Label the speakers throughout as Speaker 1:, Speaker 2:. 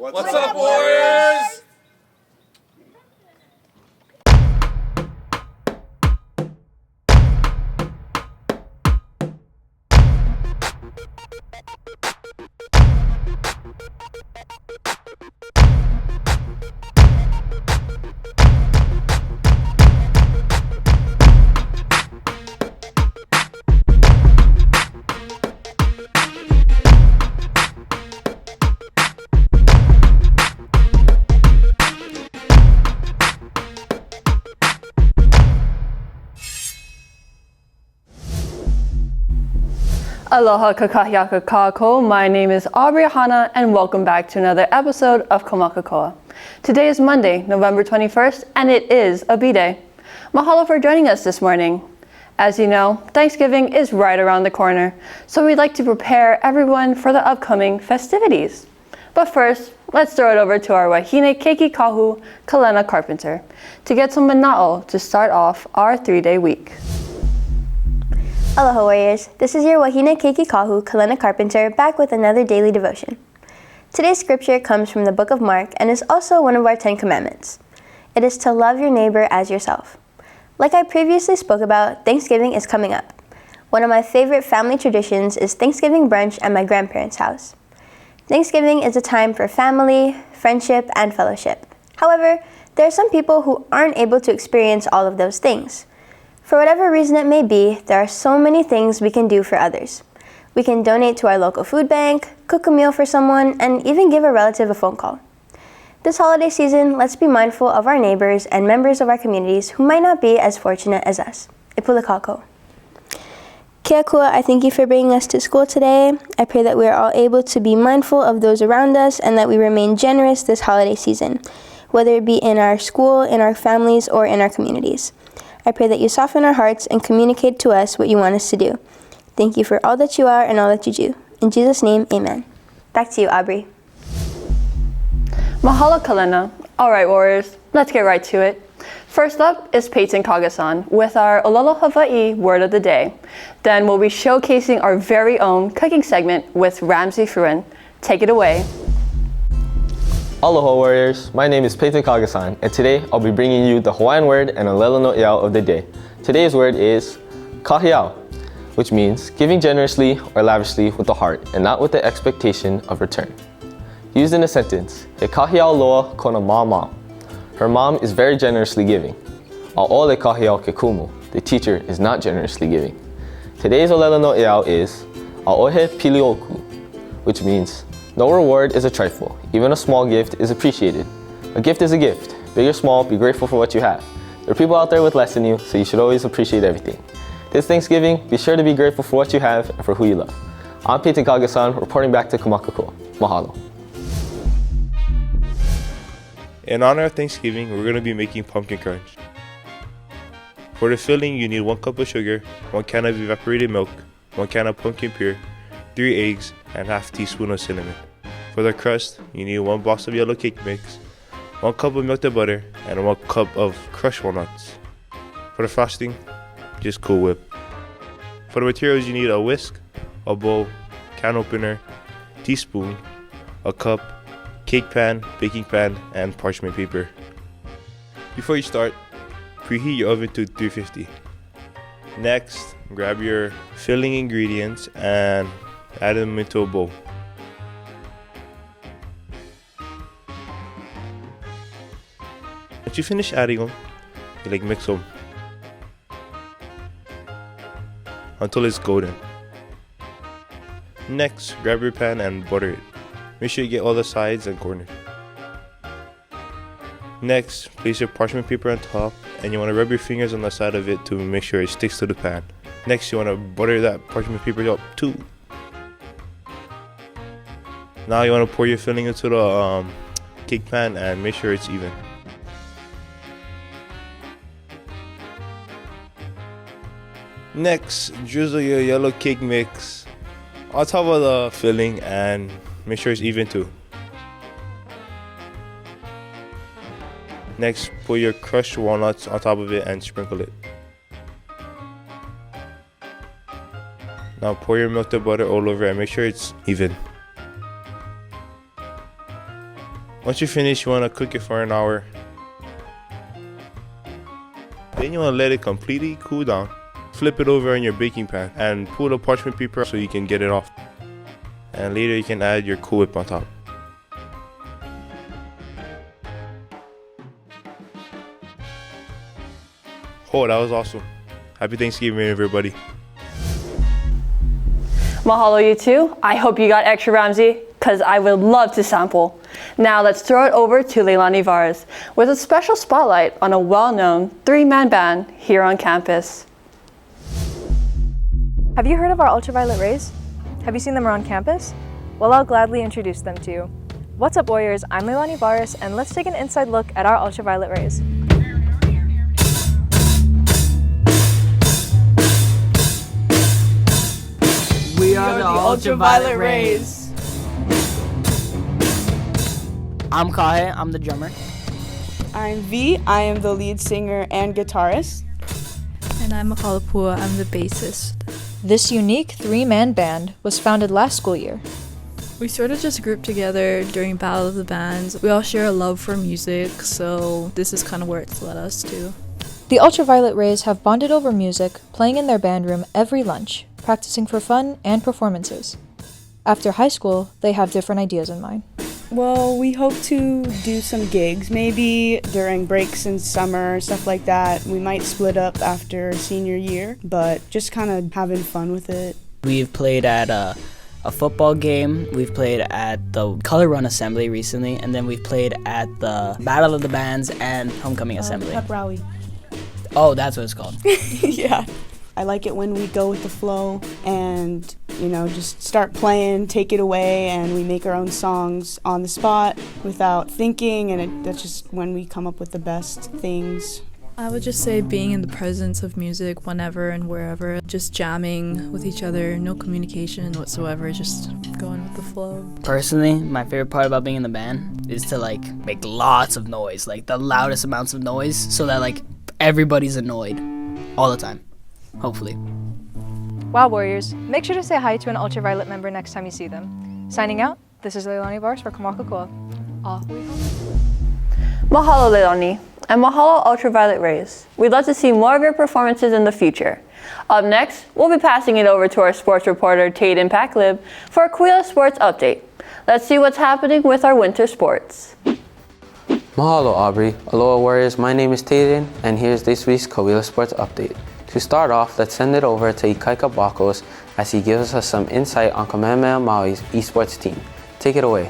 Speaker 1: What's up, Warriors?
Speaker 2: Aloha kakahiaka kako. My name is Aubrey Ahana and welcome back to another episode of Maka Koa. Today is Monday, November 21st, and it is a B-Day. Mahalo for joining us this morning. As you know, Thanksgiving is right around the corner, so we'd like to prepare everyone for the upcoming festivities. But first, let's throw it over to our wahine keiki kahu, Kalena Carpenter, to get some mana'o to start off our 3-day week.
Speaker 3: Aloha Warriors, this is your Wahine Keiki Kahu, Kalena Carpenter, back with another daily devotion. Today's scripture comes from the book of Mark and is also one of our 10 commandments. It is to love your neighbor as yourself. Like I previously spoke about, Thanksgiving is coming up. One of my favorite family traditions is Thanksgiving brunch at my grandparents' house. Thanksgiving is a time for family, friendship, and fellowship. However, there are some people who aren't able to experience all of those things. For whatever reason it may be, there are so many things we can do for others. We can donate to our local food bank, cook a meal for someone, and even give a relative a phone call. This holiday season, let's be mindful of our neighbors and members of our communities who might not be as fortunate as us. Ipula kako. Kia kua, I thank you for bringing us to school today. I pray that we are all able to be mindful of those around us and that we remain generous this holiday season, whether it be in our school, in our families, or in our communities. I pray that you soften our hearts and communicate to us what you want us to do. Thank you for all that you are and all that you do. In Jesus' name, amen. Back to you, Aubrey.
Speaker 2: Mahalo Kalena. Alright Warriors, let's get right to it. First up is Peyton Kagasan with our Ololo Hawaii word of the day. Then we'll be showcasing our very own cooking segment with Ramsey Fruin. Take it away.
Speaker 4: Aloha Warriors, my name is Peyton Kagasan, and today I'll be bringing you the Hawaiian word and a lelo no iao of the day. Today's word is kahiao, which means giving generously or lavishly with the heart and not with the expectation of return. Used in a sentence, he kahiao loa kona mama. Her mom is very generously giving. A'ole kahiao ke kumu, the teacher is not generously giving. Today's lelo no iao is a'ohe pilioku, which means no reward is a trifle. Even a small gift is appreciated. A gift is a gift. Big or small, be grateful for what you have. There are people out there with less than you, so you should always appreciate everything. This Thanksgiving, be sure to be grateful for what you have and for who you love. I'm Peyton Kagasan, reporting back to Maka Koa. Mahalo.
Speaker 5: In honor of Thanksgiving, we're going to be making pumpkin crunch. For the filling, you need 1 cup of sugar, 1 can of evaporated milk, 1 can of pumpkin puree, 3 eggs, and half teaspoon of cinnamon. For the crust, you need 1 box of yellow cake mix, 1 cup of melted butter, and 1 cup of crushed walnuts. For the frosting, just Cool Whip. For the materials, you need a whisk, a bowl, can opener, teaspoon, a cup, cake pan, baking pan, and parchment paper. Before you start, preheat your oven to 350. Next, grab your filling ingredients and add them into a bowl. Once you finish adding them, you mix them until it's golden. Next, grab your pan and butter it. Make sure you get all the sides and corners. Next, place your parchment paper on top and you want to rub your fingers on the side of it to make sure it sticks to the pan. Next, you want to butter that parchment paper up too. Now you want to pour your filling into the cake pan and make sure it's even. Next, drizzle your yellow cake mix on top of the filling and make sure it's even too. Next, put your crushed walnuts on top of it and sprinkle it. Now pour your melted butter all over and make sure it's even. Once you finish, you want to cook it for an hour. Then you want to let it completely cool down. Flip it over in your baking pan and pull the parchment paper so you can get it off. And later you can add your Cool Whip on top. Oh, that was awesome. Happy Thanksgiving, everybody.
Speaker 2: Mahalo, you too. I hope you got extra Ramsey, because I would love to sample. Now let's throw it over to Leilani Vares with a special spotlight on a well-known three-man band here on campus.
Speaker 6: Have you heard of our ultraviolet rays? Have you seen them around campus? Well, I'll gladly introduce them to you. What's up, Warriors? I'm Leilani Vares, and let's take an inside look at our ultraviolet rays.
Speaker 1: We are the ultraviolet rays.
Speaker 7: I'm Kahe, I'm the drummer.
Speaker 8: I'm V, I am the lead singer and guitarist.
Speaker 9: And I'm Maka Koa, I'm the bassist.
Speaker 6: This unique three-man band was founded last school year.
Speaker 9: We sort of just grouped together during Battle of the Bands. We all share a love for music, so this is kind of where it's led us to.
Speaker 6: The Ultraviolet Rays have bonded over music, playing in their band room every lunch, practicing for fun and performances. After high school, they have different ideas in mind.
Speaker 8: Well, we hope to do some gigs, maybe during breaks in summer, stuff like that. We might split up after senior year, but just kind of having fun with it.
Speaker 7: We've played at a football game, we've played at the Color Run Assembly recently, and then we've played at the Battle of the Bands and Homecoming Assembly.
Speaker 8: Pep rally.
Speaker 7: Oh, that's what it's called.
Speaker 8: Yeah. I like it when we go with the flow and, just start playing, take it away, and we make our own songs on the spot without thinking, and that's just when we come up with the best things.
Speaker 9: I would just say being in the presence of music whenever and wherever, just jamming with each other, no communication whatsoever, just going with the flow.
Speaker 7: Personally, my favorite part about being in the band is to make lots of noise, the loudest amounts of noise, so that everybody's annoyed all the time. Hopefully.
Speaker 6: Wow, Warriors, make sure to say hi to an Ultraviolet member next time you see them. Signing out, this is Leilani Vares for Maka Koa.
Speaker 2: Mahalo, Leilani, and mahalo, Ultraviolet Rays. We'd love to see more of your performances in the future. Up next, we'll be passing it over to our sports reporter, Taden Packlib, for a Kawila Sports update. Let's see what's happening with our winter sports.
Speaker 10: Mahalo, Aubrey. Aloha, Warriors. My name is Taden, and here's this week's Kawila Sports update. To start off, let's send it over to Ikaika Bakos as he gives us some insight on Kamehameha Maui's esports team. Take it away.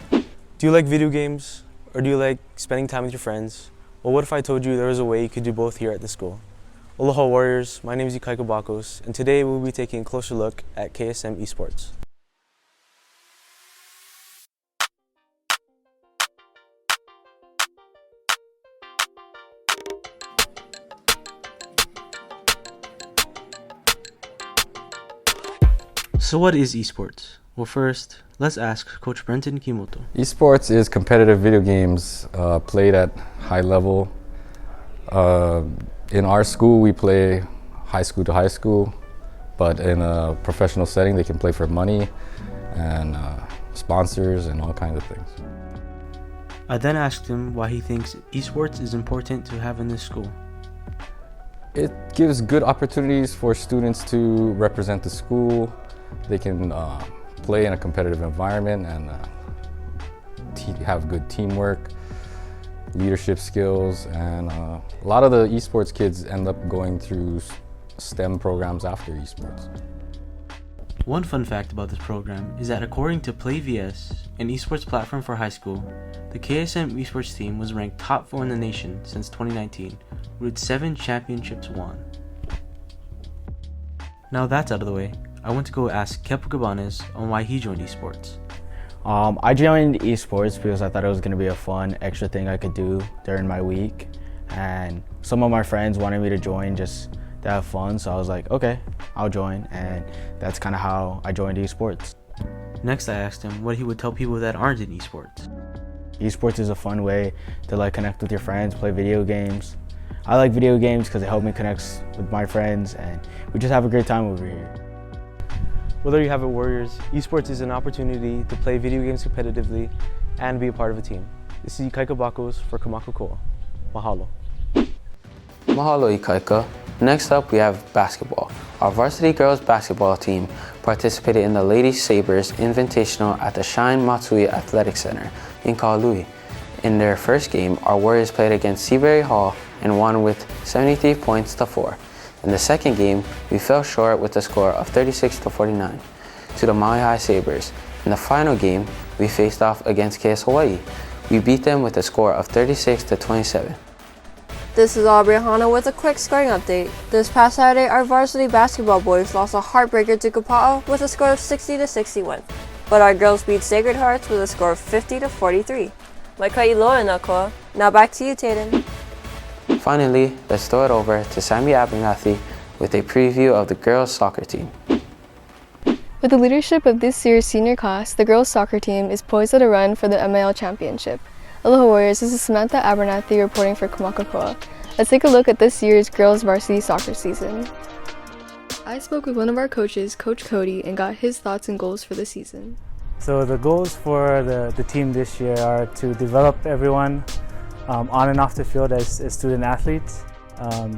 Speaker 11: Do you like video games, or do you like spending time with your friends? Well, what if I told you there was a way you could do both here at the school? Aloha, Warriors. My name is Ikaika Bakos, and today we'll be taking a closer look at KSM Esports. So what is esports? Well, first, let's ask Coach Brenton Kimoto.
Speaker 12: Esports is competitive video games played at high level. In our school, we play high school to high school, but in a professional setting, they can play for money and sponsors and all kinds of things.
Speaker 11: I then asked him why he thinks esports is important to have in this school.
Speaker 12: It gives good opportunities for students to represent the school. They can play in a competitive environment and have good teamwork, leadership skills, and a lot of the esports kids end up going through STEM programs after esports.
Speaker 11: One fun fact about this program is that according to PlayVS, an esports platform for high school, the KSM esports team was ranked top 4 in the nation since 2019, with 7 championships won. Now that's out of the way, I want to go ask Kepo Cabanes on why he joined esports.
Speaker 13: I joined esports because I thought it was going to be a fun extra thing I could do during my week, and some of my friends wanted me to join just to have fun, so I was like, okay, I'll join, and that's kind of how I joined esports.
Speaker 11: Next, I asked him what he would tell people that aren't in esports.
Speaker 13: Esports is a fun way to connect with your friends, play video games. I like video games because it helped me connect with my friends, and we just have a great time over here.
Speaker 11: Well, there you have it, Warriors. Esports is an opportunity to play video games competitively and be a part of a team. This is Ikaika Bakos for Maka Koa. Mahalo.
Speaker 10: Mahalo, Ikaika. Next up, we have basketball. Our varsity girls basketball team participated in the Ladies Sabres Invitational at the Shine Matsui Athletic Center in Kaului. In their first game, our Warriors played against Seabury Hall and won with 73 points to 4. In the second game, we fell short with a score of 36 to 49 to the Maui High Sabres. In the final game, we faced off against KS Hawaii. We beat them with a score of 36 to 27.
Speaker 2: This is Aubrey Ahana with a quick scoring update. This past Saturday, our varsity basketball boys lost a heartbreaker to Kapaa with a score of 60 to 61. But our girls beat Sacred Hearts with a score of 50 to 43. Maka Koa na Koa. Now back to you, Tatum.
Speaker 10: Finally, let's throw it over to Sammy Abernathy with a preview of the girls' soccer team.
Speaker 14: With the leadership of this year's senior class, the girls' soccer team is poised at a run for the MIL Championship. Aloha Warriors, this is Samantha Abernathy reporting for Maka Koa. Let's take a look at this year's girls' varsity soccer season. I spoke with one of our coaches, Coach Cody, and got his thoughts and goals for the season.
Speaker 15: So the goals for the team this year are to develop everyone on and off the field as student athletes,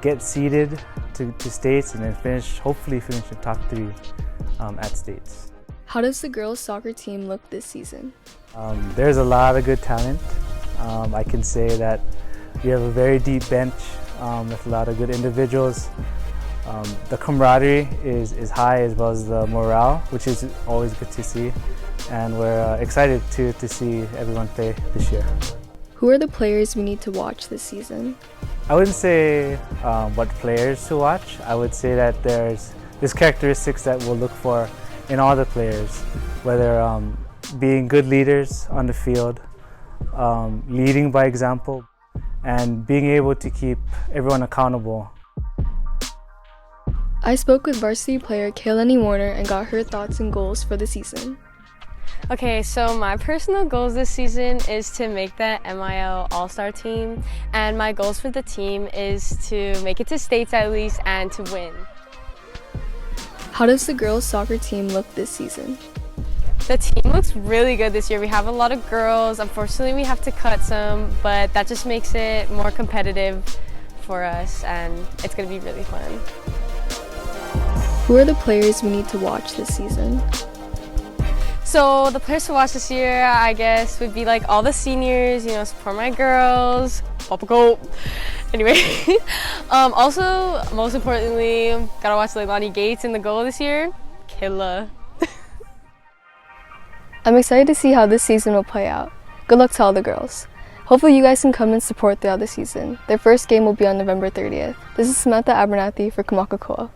Speaker 15: get seeded to states, and then hopefully finish the top 3 at states.
Speaker 14: How does the girls' soccer team look this season?
Speaker 15: There's a lot of good talent. I can say that we have a very deep bench with a lot of good individuals. The camaraderie is high, as well as the morale, which is always good to see. And we're excited to see everyone play this year.
Speaker 14: Who are the players we need to watch this season?
Speaker 15: I wouldn't say what players to watch. I would say that there's characteristics that we'll look for in all the players, whether being good leaders on the field, leading by example, and being able to keep everyone accountable.
Speaker 14: I spoke with varsity player Kaylani Warner and got her thoughts and goals for the season.
Speaker 16: Okay, so my personal goals this season is to make the MIL All-Star team, and my goals for the team is to make it to states at least and to win.
Speaker 14: How does the girls' soccer team look this season?
Speaker 16: The team looks really good this year. We have a lot of girls. Unfortunately, we have to cut some, but that just makes it more competitive for us, and it's going to be really fun.
Speaker 14: Who are the players we need to watch this season?
Speaker 16: So the players to watch this year, I guess, would be like all the seniors, support my girls, Papa Go. Anyway, also, most importantly, gotta watch Leilani Gates in the goal this year. Killa.
Speaker 14: I'm excited to see how this season will play out. Good luck to all the girls. Hopefully you guys can come and support throughout the season. Their first game will be on November 30th. This is Samantha Abernathy for Maka Koa.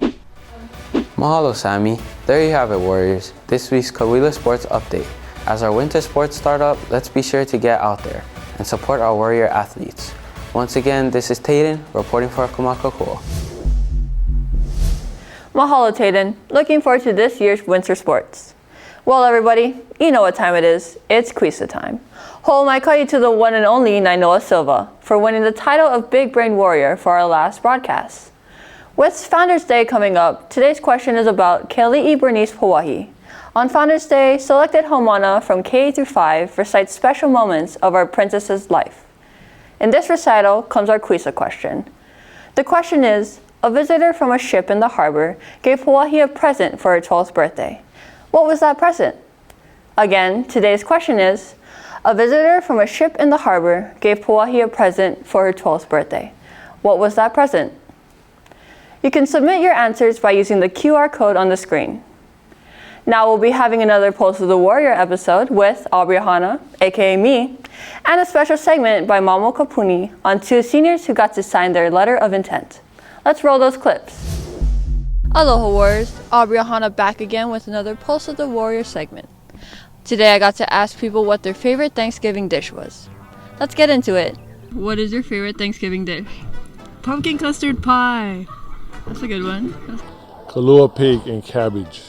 Speaker 10: Mahalo, Sammy. There you have it, Warriors. This week's Kawila Sports Update. As our winter sports start up, let's be sure to get out there and support our Warrior athletes. Once again, this is Tayden reporting for Maka Koa.
Speaker 2: Mahalo, Tayden. Looking forward to this year's winter sports. Well, everybody, you know what time it is. It's Quisa time. Ho mai kai to the one and only Nainoa Silva for winning the title of Big Brain Warrior for our last broadcast. With Founders Day coming up, today's question is about Keli'i Bernice Hawaii. On Founders Day, selected Haumana from K through 5 recite special moments of our princess's life. In this recital comes our Quisa question. The question is, a visitor from a ship in the harbor gave Hawaii a present for her 12th birthday. What was that present? Again, today's question is, a visitor from a ship in the harbor gave Hawaii a present for her 12th birthday. What was that present? You can submit your answers by using the QR code on the screen. Now we'll be having another Pulse of the Warrior episode with Aubrey Ahana, aka me, and a special segment by Mamo Kapuni on 2 seniors who got to sign their letter of intent. Let's roll those clips. Aloha Warriors, Aubrey Ahana back again with another Pulse of the Warrior segment. Today I got to ask people what their favorite Thanksgiving dish was. Let's get into it. What is your favorite Thanksgiving dish?
Speaker 17: Pumpkin custard pie.
Speaker 2: That's a good one.
Speaker 17: Kalua pig and cabbage.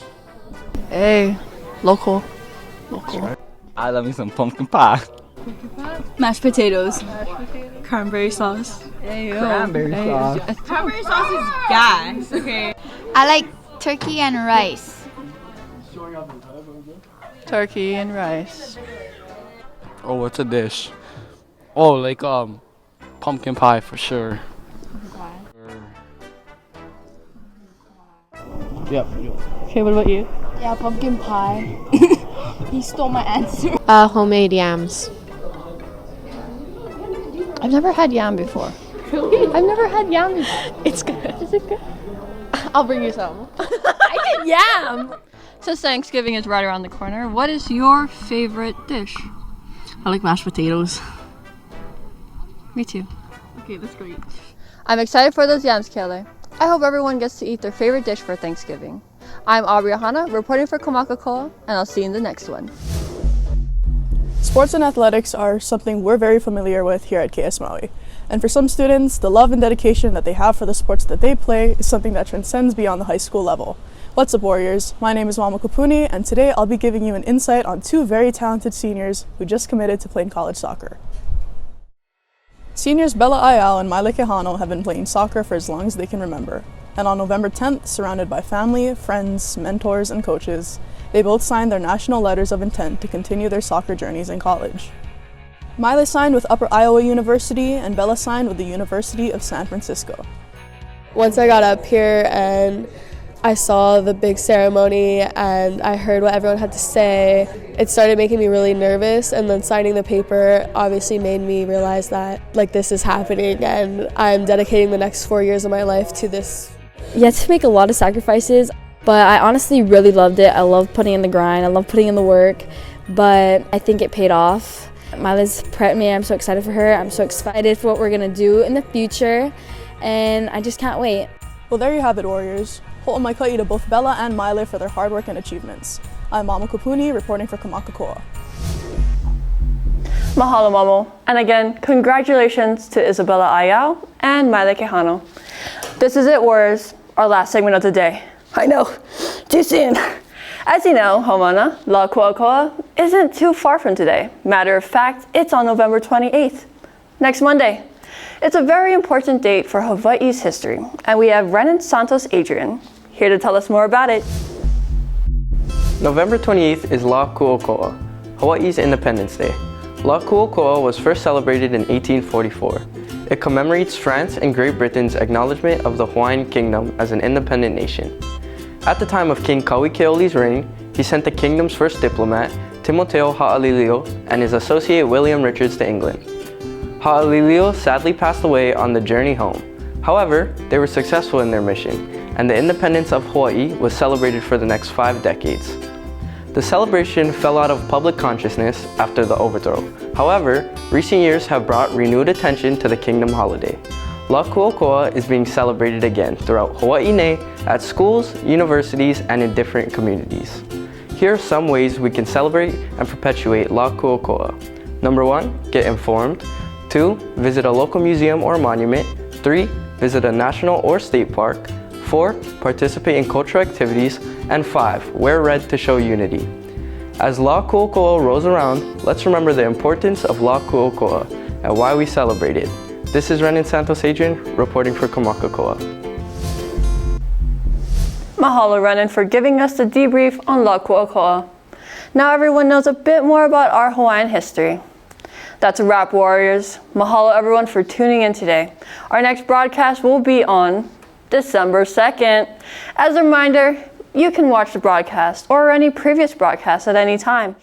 Speaker 14: Hey, local.
Speaker 18: I love me some pumpkin pie.
Speaker 19: Mashed potatoes. Cranberry sauce.
Speaker 18: Cranberry sauce.
Speaker 19: Cranberry sauce is gas. Okay.
Speaker 20: I like turkey and rice.
Speaker 2: Turkey and rice.
Speaker 18: Oh, what's a dish? Oh, like pumpkin pie for sure. Yep.
Speaker 14: Okay, what about you?
Speaker 21: Yeah, pumpkin pie. He stole my answer.
Speaker 22: Homemade yams.
Speaker 2: I've never had yam before.
Speaker 21: Really?
Speaker 2: I've never had yam before.
Speaker 21: It's good.
Speaker 2: Is it good?
Speaker 21: I'll bring you some.
Speaker 2: I get yam! Since Thanksgiving is right around the corner, what is your favorite dish?
Speaker 21: I like mashed potatoes.
Speaker 2: Me too.
Speaker 21: Okay, that's great.
Speaker 2: I'm excited for those yams, Kayla. I hope everyone gets to eat their favorite dish for Thanksgiving. I'm Aubrey Ahana, reporting for Maka Koa, and I'll see you in the next one.
Speaker 23: Sports and athletics are something we're very familiar with here at KS Maui. And for some students, the love and dedication that they have for the sports that they play is something that transcends beyond the high school level. What's up, Warriors? My name is Mama Kapuni, and today I'll be giving you an insight on two very talented seniors who just committed to playing college soccer. Seniors Bella Ayal and Maile Kehano have been playing soccer for as long as they can remember. And on November 10th, surrounded by family, friends, mentors, and coaches, they both signed their national letters of intent to continue their soccer journeys in college. Maile signed with Upper Iowa University, and Bella signed with the University of San Francisco.
Speaker 14: Once I got up here and I saw the big ceremony and I heard what everyone had to say, it started making me really nervous, and then signing the paper obviously made me realize that this is happening and I'm dedicating the next 4 years of my life to this.
Speaker 24: You have to make a lot of sacrifices, but I honestly really loved it. I love putting in the grind, I love putting in the work, but I think it paid off. Maile's prepped me, I'm so excited for her, I'm so excited for what we're gonna do in the future, and I just can't wait.
Speaker 23: Well, there you have it, Warriors. Ho'omai ka'i to both Bella and Maile for their hard work and achievements. I'm Mama Kapuni, reporting for Maka Koa.
Speaker 2: Mahalo, Mamo. And again, congratulations to Isabella Ayao and Maile Kehano. This is it, Warriors, our last segment of the day. I know, too soon. As you know, Homana, La Koa isn't too far from today. Matter of fact, it's on November 28th, next Monday. It's a very important date for Hawaii's history, and we have Renan Santos Adrian here to tell us more about it.
Speaker 25: November 28th is La Koa, Hawaii's Independence Day. La Koa was first celebrated in 1844. It commemorates France and Great Britain's acknowledgement of the Hawaiian Kingdom as an independent nation. At the time of King Kauikeoli's reign, he sent the kingdom's first diplomat, Timoteo Ha'alilio, and his associate William Richards to England. Ha'alilio sadly passed away on the journey home. However, they were successful in their mission, and the independence of Hawaii was celebrated for the next 5 decades. The celebration fell out of public consciousness after the overthrow. However, recent years have brought renewed attention to the kingdom holiday. La Koa is being celebrated again throughout Hawaii nei at schools, universities, and in different communities. Here are some ways we can celebrate and perpetuate La Koa. Number 1, get informed. 2, visit a local museum or monument. 3, visit a national or state park. 4, participate in cultural activities. And 5, wear red to show unity. As La Koa rolls around, let's remember the importance of La Koa and why we celebrate it. This is Renan Santos Adrian, reporting for Maka Koa.
Speaker 2: Mahalo, Renan, for giving us the debrief on La Koa. Now everyone knows a bit more about our Hawaiian history. That's a wrap, Warriors. Mahalo, everyone, for tuning in today. Our next broadcast will be on December 2nd. As a reminder, you can watch the broadcast or any previous broadcast at any time.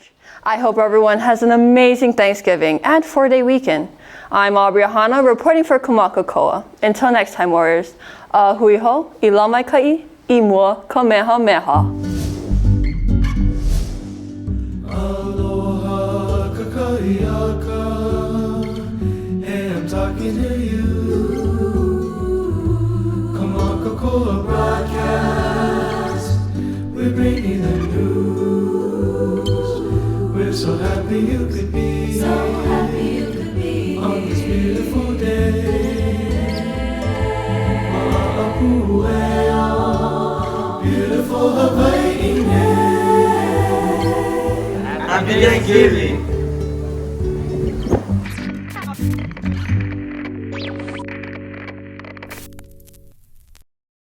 Speaker 2: I hope everyone has an amazing Thanksgiving and 4-day weekend. I'm Aubrey Ahana, reporting for Maka Koa. Until next time, Warriors. Hui ho, ilamai kai, imua Kamehameha.
Speaker 26: Aloha kakaiaka, hey, I'm talking to you. Maka Koa broadcast, we're bringing the news. We're so happy you could be, on this beautiful day. Beautiful Hawaii. Happy Thanksgiving.